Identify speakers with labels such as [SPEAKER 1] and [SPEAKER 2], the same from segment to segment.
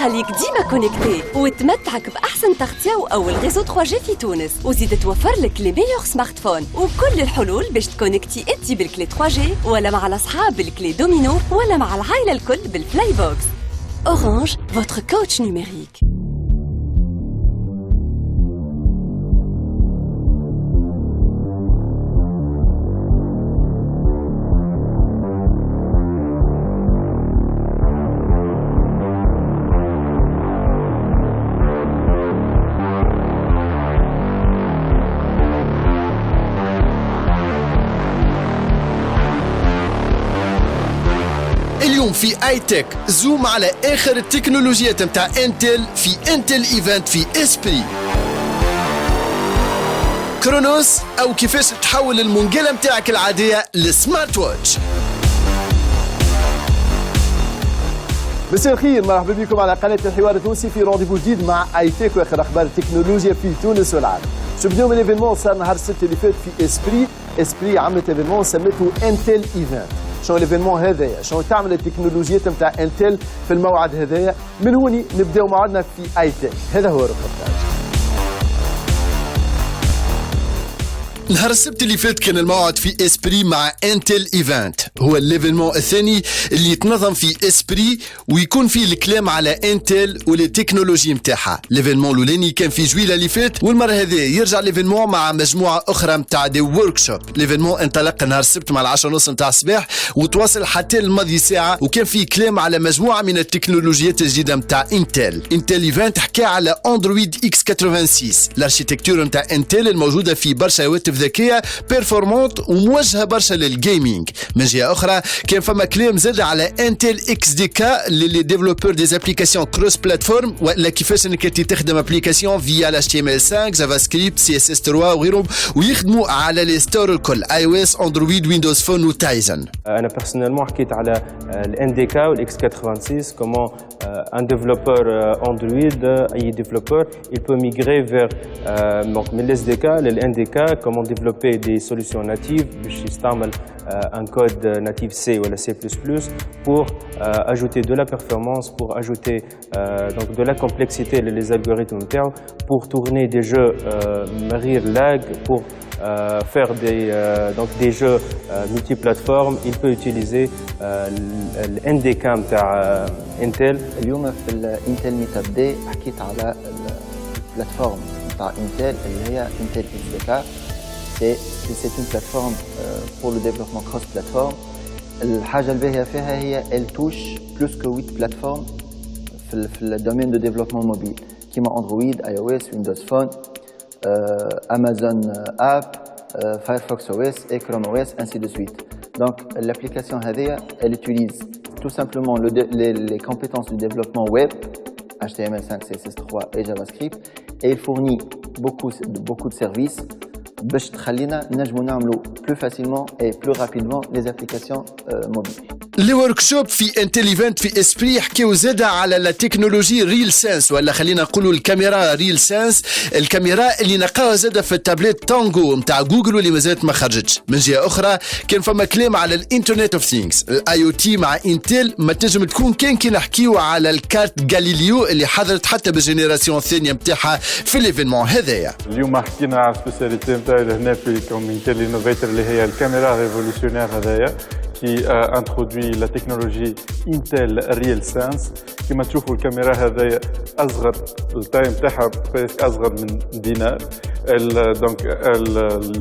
[SPEAKER 1] تخليك ديما كونيكتي وتمتعك بأحسن تغطية وأول ريزو 3G في تونس، وزيد توفر لك لي ميور سمارت فون وكل الحلول باش تكونيكتي انت بالكلي 3G ولا مع الأصحاب بالكلي دومينو ولا مع العائلة الكل بالبلاي بوكس. Orange, votre coach numérique.
[SPEAKER 2] اليوم في اي تك زوم على اخر التكنولوجيات متاع انتل في انتل ايفنت في اسبري. كرونوس او كيفاش تحول المنقله متاعك العاديه لسمارت واتش.
[SPEAKER 3] مساء الخير، مرحبا بكم على قناه الحوار التونسي في رونديفو جديد مع اي تك واخر اخبار التكنولوجيا في تونس والعالم. شفنا من ايفينمون صار نهار السبت اللي فات في اسبري عملت ايفينمون سميته انتل ايفنت. شنو الايفينمون هذايا؟ شنو تعمل التكنولوجيات نتاع انتل في الموعد هذايا؟ من هوني نبداو موعدنا في اي تك، هذا هو الريبورتاج.
[SPEAKER 2] نهار السبت اللي فات كان الموعد في اسبري مع انتل ايفنت، هو الايفينمون الثاني اللي يتنظم في اسبري ويكون فيه الكلام على انتل والتكنولوجي نتاعها. الايفينمون الاولاني كان في جويله اللي فات، والمره هذه يرجع الايفينمون مع مجموعه اخرى نتاع دي ورك شوب. الايفينمون انطلق نهار السبت مع 10:30 نتاع الصباح وتواصل حتى الماضي ساعه، وكان فيه كلام على مجموعه من التكنولوجيات الجديده نتاع انتل ايفنت حكى على اندرويد اكس 86، الاركيتكتور نتاع انتل الموجوده في برشا هواتف ذكيه بيرفورمانت وموجهه برشا للجيمنج. من جهه اخرى كان فما كلام زاد على انتل اكس دي كا اللي ديفلوبور دي ابليكاسيون كروس بلاتفورم، ولا كيفاش انك تخدم ابليكاسيون فيا ال HTML5 جافا سكريبت CSS3 وغيرهم، ويخدموا على لي ستور الكل اي او اس اندرويد ويندوز فون وتايزن.
[SPEAKER 4] انا بيرسونيلمون حكيت على الان دي كا والاكس 86 كومون ان ديفلوبور اندرويد اي ديفلوبور il peut migrer vers donc من الاس دي كا للان دي كا comment développer des solutions natives باش يستعمل un code natif C ou C++ pour ajouter de la performance, pour ajouter donc de la complexité les algorithmes pour tourner des jeux lag, pour faire donc des jeux multiplateformes. Il peut utiliser l'NDK تاع Intel.
[SPEAKER 5] اليوم في الانتل ميتاب داي حكيت على البلاتفورم تاع انتل اللي هي انتل XDK. C'est une plateforme pour le développement cross-platform. الحاجة الباهية فيها هي elle touche plus que 8 plateformes في الدومين de développement mobile كيما Android, iOS, Windows Phone, Amazon App, Firefox OS et Chrome OS, ainsi de suite. Donc l'application هذه elle utilise tout simplement les compétences du développement web, HTML5, CSS3 et JavaScript, et il fournit beaucoup de services باش تخلينا نجمو نعملو plus facilement et plus rapidement les applications mobiles.
[SPEAKER 2] لي ورك شوب في انتل ايفنت في اسبري حكيو زاده على لا تكنولوجي ريل سنس، ولا خلينا نقولوا الكاميرا ريل سنس، الكاميرا اللي نلقاوها زاده في التابلت تانجو نتاع جوجل واللي مازالت ما خرجتش. من جهه اخرى كان فما كلام على الانترنت اوف ثينجز، الاي او تي مع انتل ما تنجم تكون كي نحكيو على الكارت غاليليو اللي حضرت حتى بالجينيراسيون الثانيه نتاعها في الايفينمون هذايا.
[SPEAKER 6] اليوم حكينا على السبيسياليتي نتاعي هنا في كوميونيتي لينوفيتر اللي هي الكاميرا ريفولوشنير هذايا qui introduit la technologie Intel RealSense. كما تشوفوا الكاميرا هذه أصغر، التايم تاعها بريسك أصغر من دينار. donc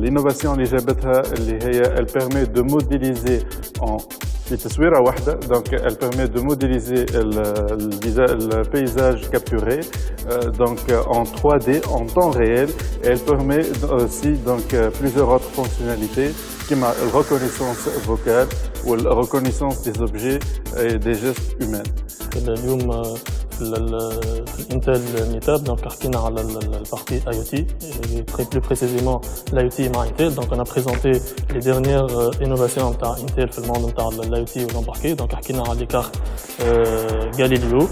[SPEAKER 6] l'innovation اللي جابتها اللي هي elle permet de modéliser في تصويرة واحدة. donc elle permet de modéliser le paysage capturé donc en 3D en temps réel, et elle permet aussi donc plusieurs autres fonctionnalités comme la reconnaissance vocale ou la reconnaissance des objets et des gestes humains.
[SPEAKER 7] اليوم في الانتل ميتاب دونك حكينا على البارتي اي او تي très plus précisément الاي او تي مع انتل. دونك انا بريزونتي لي ديرنيير انوفاسيون نتاع انتل في الموند نتاع الاي او تي والامباركي. دونك حكينا على لي كارت غاليليو،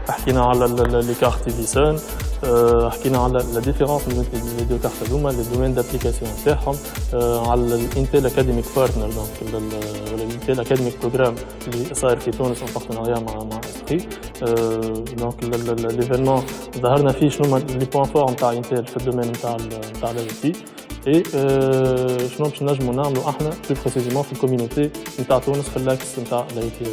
[SPEAKER 7] حكينا على لي كارت فيسون، حكينا على لا ديفيرونس بين لي دو كارت هذوما لي دومين دابليكاسيون تاعهم على الانتل اكاديميك بارتنر دونك ولا الانتل اكاديميك بروجرام اللي صاير في تونس ان بارتناريا مع اسبري دونك ليفينمون ظهرنا فيه شنو هما لي بوان فور نتاع انتل في الدومين نتاع الاي تي اي شنو باش نجموا نعملوا احنا بلو بريسيزيمون في الكوميونيتي نتاع تونس في الاكس نتاع الاي تي.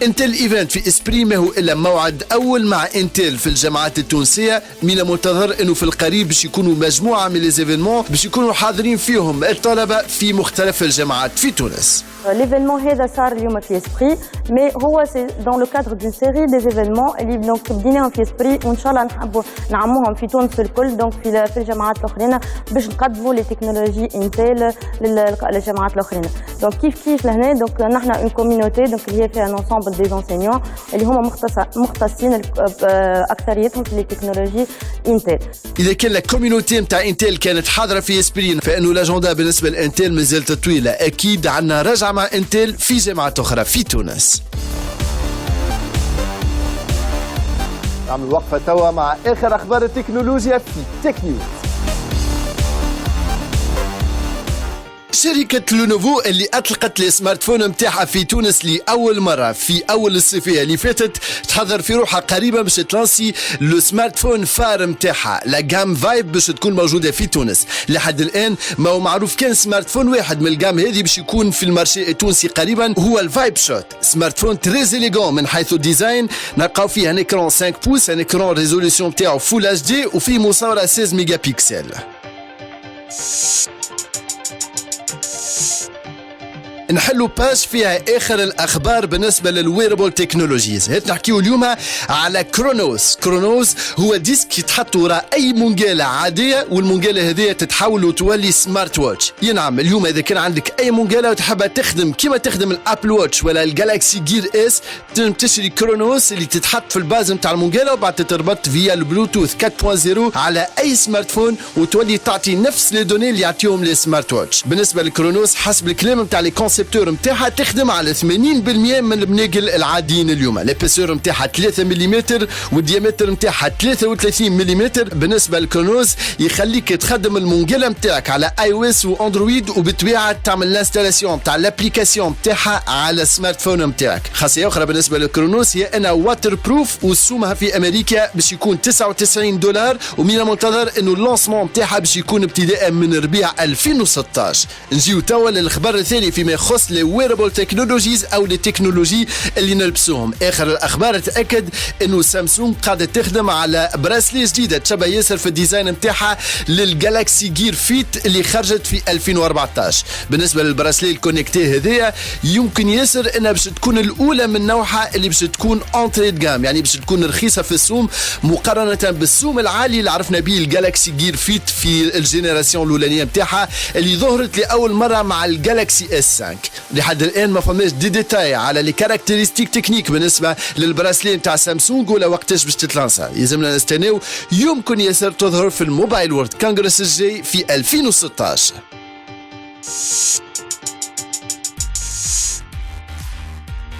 [SPEAKER 2] انتل ايفنت في اسبري ما هو الا موعد اول مع انتل في الجامعات التونسيه. من المنتظر انه في القريب باش يكونوا مجموعه من ليزيفينمون باش يكونوا حاضرين فيهم الطلبه في مختلف الجامعات في تونس.
[SPEAKER 8] ليفينمون هذا صار اليوم في اسبري مي هو سي دون لو كادر دون سيري دي زيفينمون اللي دونك بديناهم في اسبري وان شاء الله نحبوا نعموهم في تونس الكل دونك في الجامعات الاخرين باش نقدموا لي تكنولوجي انتل للجامعات الاخرين. دونك كيف لهنا دونك نحن اون كوميونيتي دونك اللي هي فيها انسامبل دي انسينيون اللي هما مختصين اكثريتهم في لي تكنولوجي انتل.
[SPEAKER 2] اذا كان لا كوميونيتي نتاع انتل كانت حاضره في اسبري فانه لاجندا بالنسبه لانتل مازالت طويله. اكيد عندنا رجعه مع انتل في جامعات اخرى في تونس.
[SPEAKER 3] نعمل وقفه توا مع اخر اخبار التكنولوجيا في تك نيوز.
[SPEAKER 2] شركة لونوفو اللي أطلقت السمارت فون متاعها في تونس لأول مرة في أول الصيفية اللي فاتت تحضر في روحها قريبا باش تلانسي لو سمارت فون فار متاعها لا جام فايب باش تكون موجودة في تونس. لحد الآن ما هو معروف كان سمارت فون واحد من الجام هذه باش يكون في المارشي التونسي قريبا هو الفايب شوت. سمارت فون تريز إليغون من حيث الديزاين. نلقاو فيه ان اكران 5 بوس ان اكران ريزوليسيون متاعو فول اتش دي وفيه مصورة 16 ميجا بيكسل. نحلوا باج فيها اخر الاخبار بالنسبه للويربل تكنولوجيز. هات نحكيو اليوم على كرونوس. كرونوس هو ديسك يتحط وراء اي منقاله عاديه والمنقاله هذه تتحول وتولي سمارت واتش. ينعم اليوم اذا كان عندك اي منقاله وتحبها تخدم كما تخدم الابل واتش ولا الجالاكسي جير اس تشتري كرونوس اللي تتحط في الباز نتاع المنقاله وبعد تتربط فيا البلوتوث 4.0 على اي سمارت فون وتولي تعطي نفس لي دوني اللي يعطيهم لي سمارت واتش. بالنسبه للكرونوس حسب الكلام نتاع لي الكونسبتور نتاعها تخدم على 80% من المناقل العاديين اليوم. الابيسور نتاعها 3 ملم والديامتر نتاعها 33 ملم. بالنسبه للكرونوس يخليك تخدم المنقله نتاعك على اي او اس واندرويد وبالطبيعه تعمل الانستالاسيون تاع الابليكاسيون نتاعها على السمارت فون نتاعك. خاصيه اخرى بالنسبه للكرونوس هي انها واتر بروف وسومها في امريكا باش يكون $99 ومن المنتظر انه اللونسمون نتاعها باش يكون ابتداء من ربيع 2016. نجيو توا للخبر الثاني فيما يخص لي ويربل تكنولوجيز او لي تكنولوجي اللي نلبسوهم. اخر الاخبار تاكد انه سامسونج قاعده تخدم على براسلي جديده تشبه ياسر في الديزاين نتاعها للجالاكسي جير فيت اللي خرجت في 2014. بالنسبه للبراسلي الكونيكتي هذايا يمكن ياسر انها باش تكون الاولى من نوعها اللي باش تكون اونتري جام يعني باش تكون رخيصه في السوم مقارنه بالسوم العالي اللي عرفنا به الجالاكسي جير فيت في الجينيراسيون الاولانيه نتاعها اللي ظهرت لاول مره مع الجالاكسي اس 5. لحد الان ما فماش دي ديتاي على لي كاركتيرستيك تكنيك بالنسبه للبراسلي نتاع سامسونج ولا وقتاش باش تتلانسا. يلزمنا نستناو يمكن ياسر تظهر في الموبايل وورد كونغرس الجاي في 2016.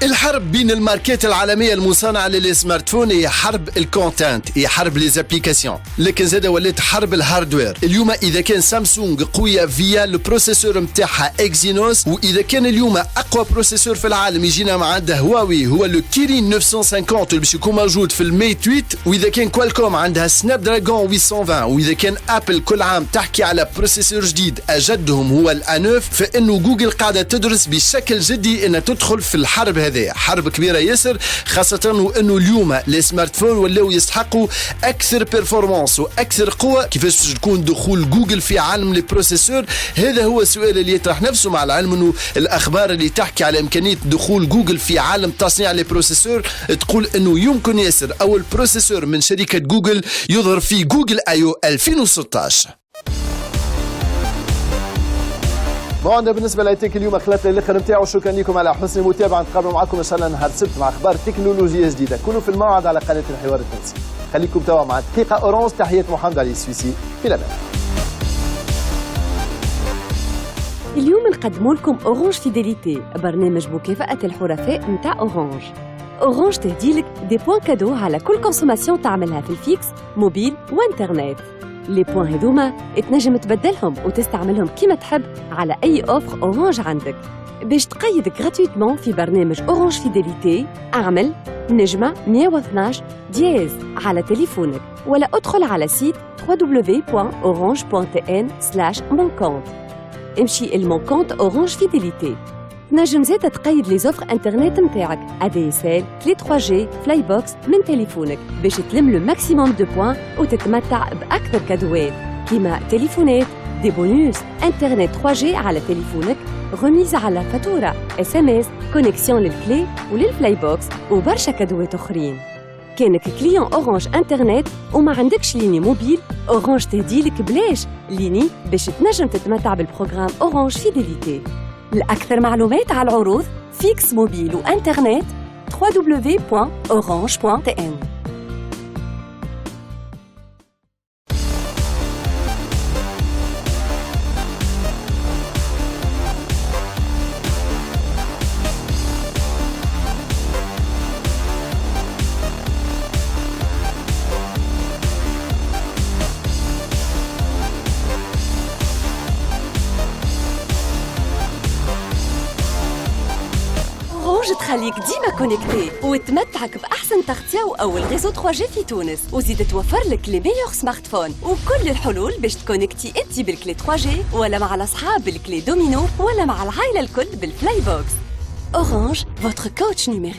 [SPEAKER 2] الحرب بين الماركات العالميه المصنعه للسمارت فون هي حرب الكونتنت، هي حرب لي زابليكاسيون، لكن زاد ولات حرب الهاردوير. اليوم اذا كان سامسونج قويه فيا البروسيسور نتاعها اكزينوس، واذا كان اليوم اقوى بروسيسور في العالم يجينا مع عنده هواوي هو لو كيرين 950 اللي باش يكون موجود في الميت 8، واذا كان كوالكوم عندها سناب دراجون 820، واذا كان ابل كل عام تحكي على بروسيسور جديد اجدهم هو الA9، فانه جوجل قاعده تدرس بشكل جدي انها تدخل في الحرب هذه. حرب كبيره ياسر، خاصه وانه اليوم لي سمارت فون ولاو يستحقوا اكثر بيرفورمانس واكثر قوه. كيفاش باش تكون دخول جوجل في عالم لي بروسيسور؟ هذا هو السؤال اللي يطرح نفسه، مع العلم انه الاخبار اللي تحكي على امكانيه دخول جوجل في عالم تصنيع لي بروسيسور تقول انه يمكن ياسر اول بروسيسور من شركه جوجل يظهر في جوجل I/O 2016.
[SPEAKER 3] موعدنا بالنسبه لايتيك اليوم خلات الاخر نتاعو. شكرا لكم على حسن المتابعه، نتقابلوا معكم ان شاء الله نهار السبت مع اخبار تكنولوجيا جديده. كونوا في الموعد على قناه الحوار التونسي. خليكم توا مع دقيقه اورانج. تحيات محمد علي السويسي، في الامان.
[SPEAKER 1] اليوم نقدموا لكم اورانج فيديليتي، برنامج مكافاه الحرفاء نتاع اورانج. أورانج تهديلك دي بوان كادو على كل كونسوماسيون تعملها في الفيكس موبيل وانترنت. لي بوان هذوما تنجم تبدلهم وتستعملهم كيما تحب على أي أوفر أورانج عندك. باش تقيد غراتويتمون في برنامج أورانج فيديليتي اعمل نجمة 112 دياز على تليفونك ولا ادخل على سيت www.orange.tn/moncompte. امشي المونكونت أورانج فيديليتي. تنجم زيادة تقيد لي زوفر انترنت نتاعك ADSL كلي 3G فلاي بوكس من تليفونك باش تلم لو ماكسيموم دو بوان وتتمتع بأكثر كادوات كيما تليفونات دي بونوس انترنت 3G على تليفونك رميزة على فاتورة SMS كونيكسيون للكلي وللفلاي بوكس وبرشا كادوات أخرين. كانك كليون أورانج انترنت وما عندكش ليني موبيل أورانج تهديلك بلاش ليني باش تنجم تتمتع بالبروغرام أورانج فيديليتي. لأكثر معلومات على العروض فيكس موبيل وانترنت www.orange.tn. أورانج تخليك ديما كونيكتي وتمتعك بأحسن تغطية وأول غيزو 3G في تونس وزيد توفر لك لي ميور سمارت فون وكل الحلول باش تكونيكتي انتي بالكلي 3G ولا مع الأصحاب بالكلي دومينو ولا مع العائلة الكل بالفلاي بوكس. أورانج، votre coach numérique.